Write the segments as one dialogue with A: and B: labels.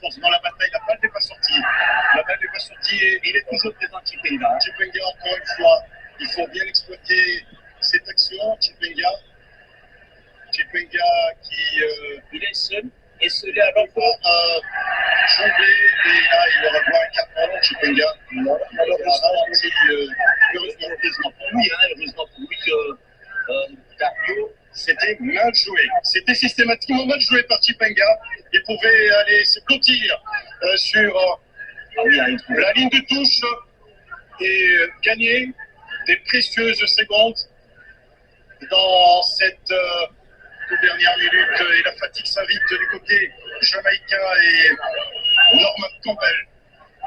A: force dans la bataille, la balle n'est pas sortie. La balle n'est pas sortie et il est toujours présent Chipenga. Chipenga, encore une fois, il faut bien exploiter cette action. Chipenga qui... il est seul et seul alors pour jongler et là il aura droit à un carton. Chipenga, heureusement pour lui, heureusement pour lui que Dario, c'était mal joué. C'était systématiquement mal joué par Chipenga. Il pouvait aller se blottir sur la ligne de touche et gagner des précieuses secondes dans cette toute dernière minute. Et la fatigue s'invite du côté jamaïcain et Norman Campbell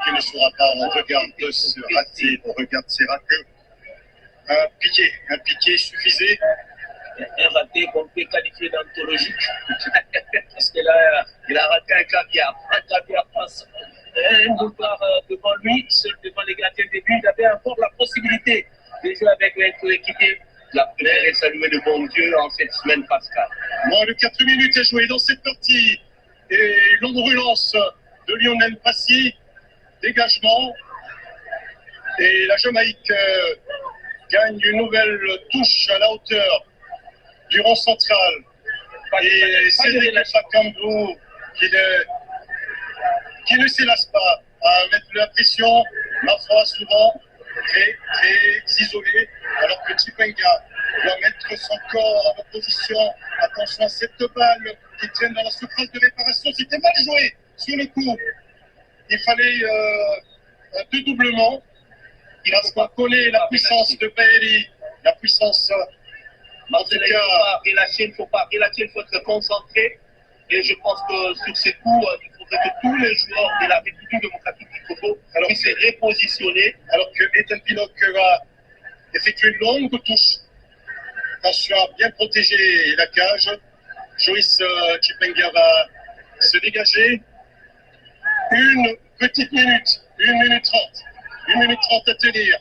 A: qui ne sera pas en regard de se rater, au regard de ses ratés. Un piqué suffisait. Un raté qu'on peut qualifier d'anthologique. Parce que là, il a raté un caviar passe. Un boulevard devant lui, seul devant les gardiens de but, il avait encore la possibilité de jouer avec un coéquipier. La prière est saluée de bon Dieu en cette semaine pascale. Moins de 4 minutes à jouer dans cette partie. Et longue relance de Lionel Passy. Dégagement. Et la Jamaïque gagne une nouvelle touche à la hauteur du rond central. Et Cédric Fakambu qui ne s'élasse pas à mettre la pression, ma foi souvent très isolé, alors que Chipenga doit mettre son corps en opposition. Attention à cette balle qui traîne dans la surface de réparation. C'était mal joué sur le coup. Il fallait un dédoublement. Il a collé la puissance de Bailey, la puissance. En tout cas, il ne faut pas relâcher, il faut être concentré. Et je pense que sur ces coups, il faudrait que tous les joueurs de la République démocratique du Congo puissent se repositionner. Alors que Ethan Pinnock va effectuer une longue touche. Attention à bien protéger la cage. Joyce Chipenga va se dégager. Une petite minute, 1 minute 30. 1 minute 30 à tenir.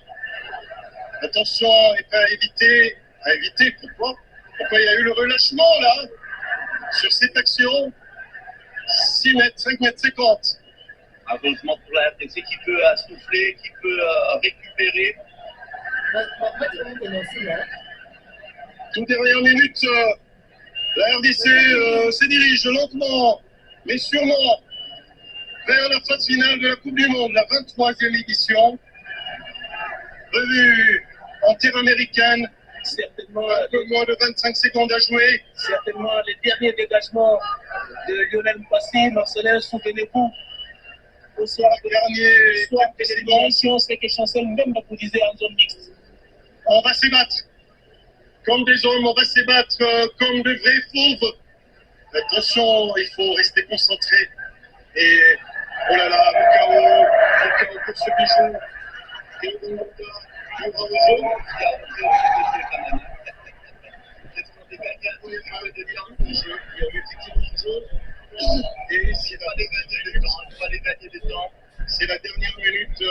A: Attention à éviter. Pourquoi il y a eu le relâchement là sur cette action. 6 mètres, 5 mètres 50. Heureusement pour la RDC qui peut souffler, qui peut récupérer. Toute dernière minute, la RDC se dirige lentement, mais sûrement vers la phase finale de la Coupe du Monde, la 23e édition. Revue en terre américaine. Certainement un peu moins de 25 secondes à jouer. Certainement les derniers dégagements de Lionel Passy. Marcelin, souvenez-vous, au soir de l'élimination, c'est que Chancel même vous disait en zone mixte. On va se battre comme des hommes, on va se battre comme de vrais fauves. Attention, il faut rester concentré. Et oh là là, le chaos pour ce bijou. Et s'il va les gagner des temps, c'est la dernière minute.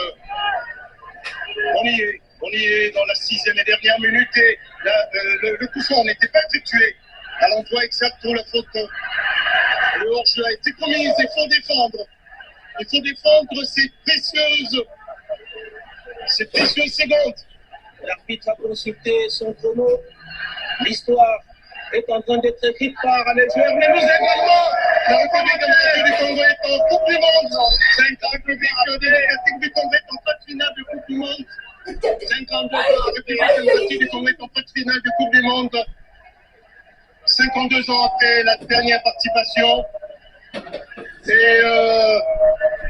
A: On y est dans la 6e et dernière minute et le coup franc n'était pas effectué à l'endroit exact pour la faute. Le hors-jeu a été commis, il faut défendre. Il faut défendre ces précieuses secondes. L'arbitre a consulté son chrono. L'histoire est en train d'être écrite par les joueurs. Mais nous également, la République démocratique du Congo est en Coupe du Monde. La République démocratique du Congo est en phase finale de Coupe du Monde. 52 ans, la République démocratique du Congo est en phase finale de Coupe du Monde. 52 ans après la dernière participation. Et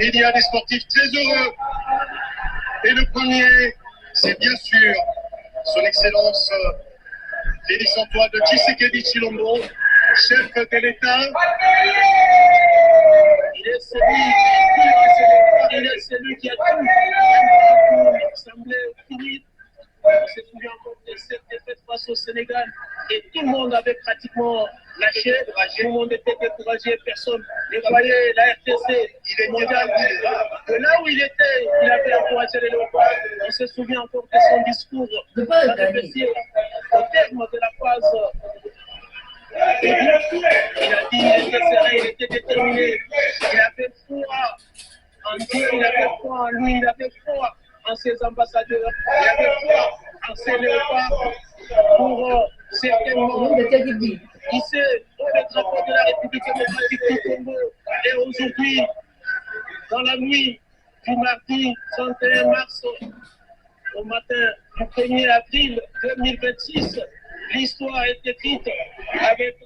A: il y a des sportifs très heureux. Et le premier, c'est bien sûr son Excellence Félix Antoine de Tshisekedi Tshilombo, chef de l'État. Il est celui qui a tout semblé finir. On se souvient encore de cette défaite face au Sénégal et tout le monde avait pratiquement lâché, tout le monde était découragé, personne ne voyait la RTC, il est mondial. De là où il était, il avait encouragé les Léopards. On se souvient encore de son discours au terme de la phase. Il a dit qu'il était serein, il était déterminé, il avait
B: il avait foi en lui, il avait foi en ses ambassadeurs, il avait foi en ses léopards pour certainement hisser le drapeau de la République démocratique du Congo. Et aujourd'hui, dans la nuit du mardi 31 mars, au matin du 1er avril 2026, l'histoire est écrite avec